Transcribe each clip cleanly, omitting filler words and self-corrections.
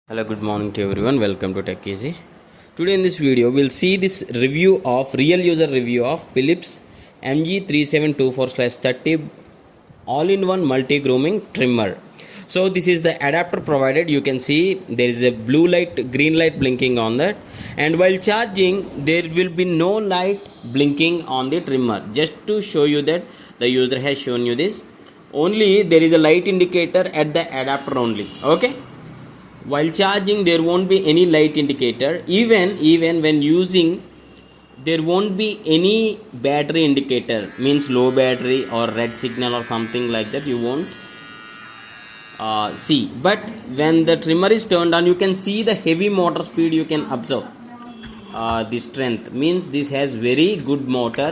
Hello, good morning to everyone. Welcome to Tech Easy. Today in this video, we'll see this review of real user review of Philips MG3724/30 all-in-one multi-grooming trimmer. So this is the adapter provided. You can see there is a blue light, green light blinking on that, and while charging there will be no light blinking on the trimmer. Just to show you that the user has shown you this. Only there is a light indicator at the adapter only. Okay. While charging there won't be any light indicator. Even when using there won't be any battery indicator, means low battery or red signal or something like that you won't see. But when the trimmer is turned on, you can see the heavy motor speed. You can observe the strength, means this has very good motor.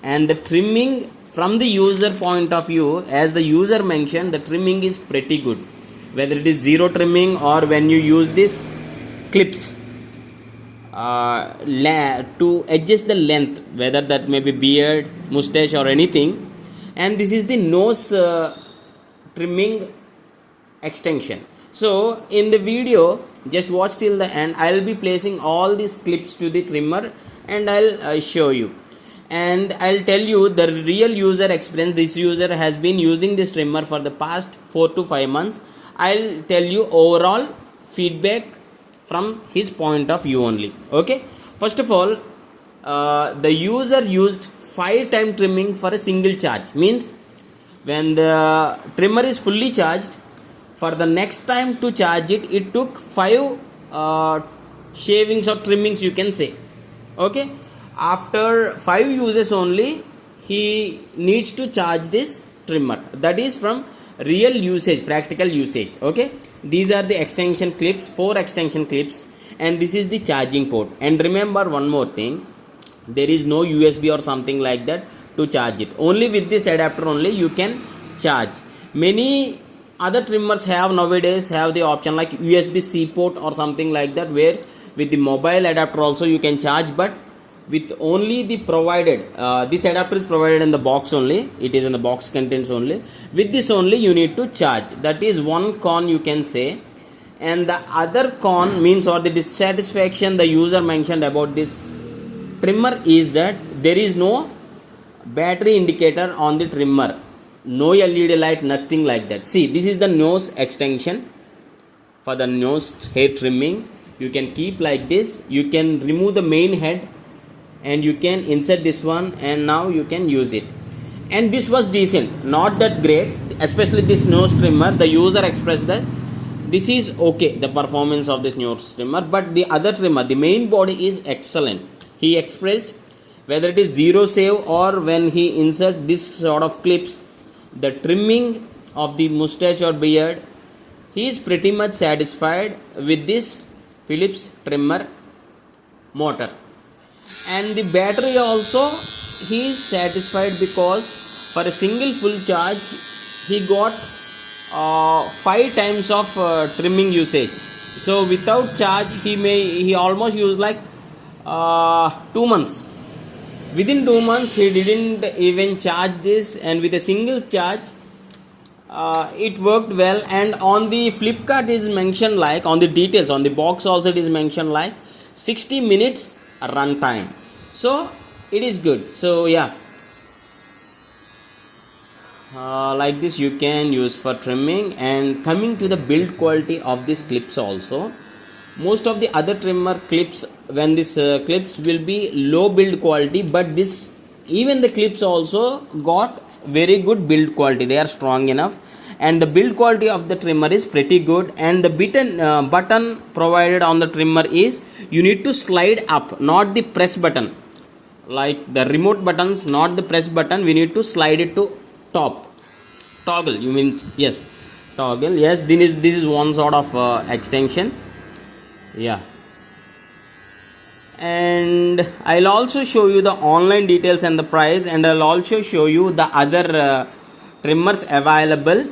And the trimming from the user point of view, as the user mentioned, the trimming is pretty good, whether it is zero trimming or when you use this clips to adjust the length, whether that may be beard, mustache or anything. And this is the nose trimming extension. So in the video, just watch till the end. I'll be placing all these clips to the trimmer and I'll show you, and I'll tell you the real user experience. This user has been using this trimmer for the past 4 to 5 months. I'll tell you overall feedback from his point of view only. Okay, first of all, the user used 5 time trimming for a single charge, means when the trimmer is fully charged, for the next time to charge it, it took 5 shavings or trimmings, you can say. Okay, after 5 uses only he needs to charge this trimmer. That is from real usage, practical usage. Okay, these are the extension clips, 4 extension clips, and this is the charging port. And remember one more thing, there is no USB or something like that to charge it. Only with this adapter only you can charge. Many other trimmers have nowadays have the option like USB-C port or something like that, where with the mobile adapter also you can charge, but with only the provided this adapter is provided in the box only. It is in the box contents only. With this only you need to charge. That is one con, you can say. And the other con, means, or the dissatisfaction the user mentioned about this trimmer, is that there is no battery indicator on the trimmer, no LED light, nothing like that. See, this is the nose extension for the nose hair trimming. You can keep like this. You can remove the main head and you can insert this one, and now you can use it. And this was decent, not that great, especially this nose trimmer. The user expressed that this is okay, the performance of this nose trimmer, but the other trimmer, the main body, is excellent. He expressed whether it is zero shave or when he insert this sort of clips, the trimming of the mustache or beard, he is pretty much satisfied with this Philips trimmer motor. And the battery also he is satisfied, because for a single full charge he got 5 times of trimming usage. So without charge he almost used like 2 months. Within 2 months he didn't even charge this, and with a single charge it worked well. And on the Flipkart is mentioned like, on the details on the box also it is mentioned like 60 minutes runtime. So it is good. So yeah, like this you can use for trimming. And coming to the build quality of these clips also, most of the other trimmer clips, when this clips will be low build quality, but this, even the clips also got very good build quality. They are strong enough, and the build quality of the trimmer is pretty good. And the button provided on the trimmer is, you need to slide up, not the press button like the remote buttons, not the press button. We need to slide it to top. Toggle, you mean? Yes, toggle. Yes, this is one sort of extension. Yeah, and I'll also show you the online details and the price, and I'll also show you the other trimmers available.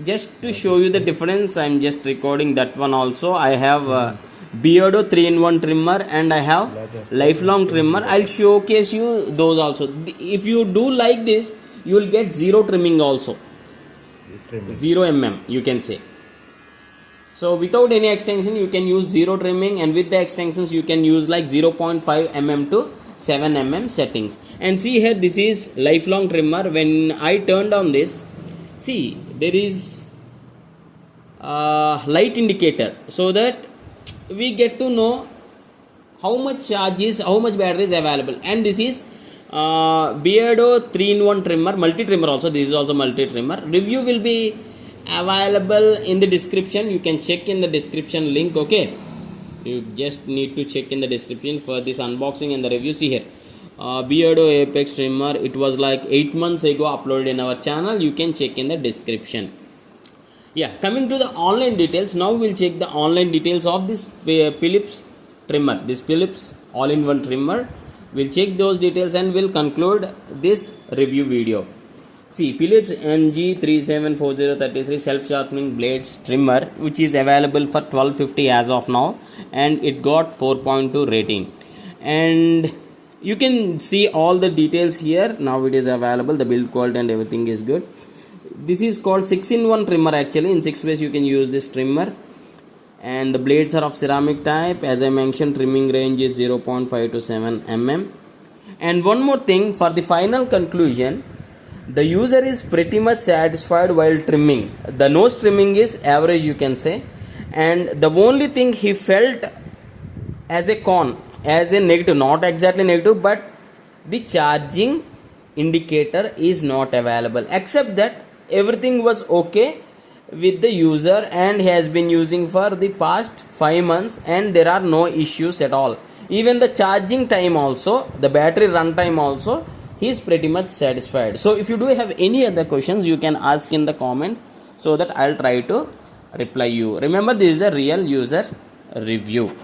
Just to show you the difference, I'm just recording that one also. I have Beardo 3-in-1 trimmer and I have lifelong trimmer. I'll showcase you those also. If you do like this, you will get zero trimming also, 0 mm, you can say. So without any extension you can use 0 trimming, and with the extensions you can use like 0.5 mm to 7 mm settings. And see here, this is lifelong trimmer. When I turned on this, see there is light indicator, so that we get to know how much charge is, how much battery is available. And this is Beardo 3-in-1 trimmer, multi trimmer also. This is also multi trimmer. Review will be available in the description. You can check in the description link. Okay, you just need to check in the description for this unboxing and the review. See here, Beardo Apex trimmer. It was like 8 months ago uploaded in our channel. You can check in the description. Yeah, coming to the online details. Now we'll check the online details of this Philips trimmer, this Philips all-in-one trimmer. We'll check those details and we'll conclude this review video. See, Philips MG3724 self-sharpening blades trimmer, which is available for $12.50 as of now, and it got 4.2 rating. And you can see all the details here. Now it is available, the build quality and everything is good. This is called 6-in-1 trimmer. Actually, in 6 ways you can use this trimmer. And the blades are of ceramic type. As I mentioned, trimming range is 0.5 to 7 mm. And one more thing, for the final conclusion, the user is pretty much satisfied while trimming. The nose trimming is average, you can say. And the only thing he felt as a con, as a negative, not exactly negative, but the charging indicator is not available. Except that everything was okay with the user, and he has been using for the past 5 months, and there are no issues at all. Even the charging time also, the battery runtime also, he is pretty much satisfied. So if you do have any other questions, you can ask in the comments, so that I'll try to reply you. Remember, this is a real user review.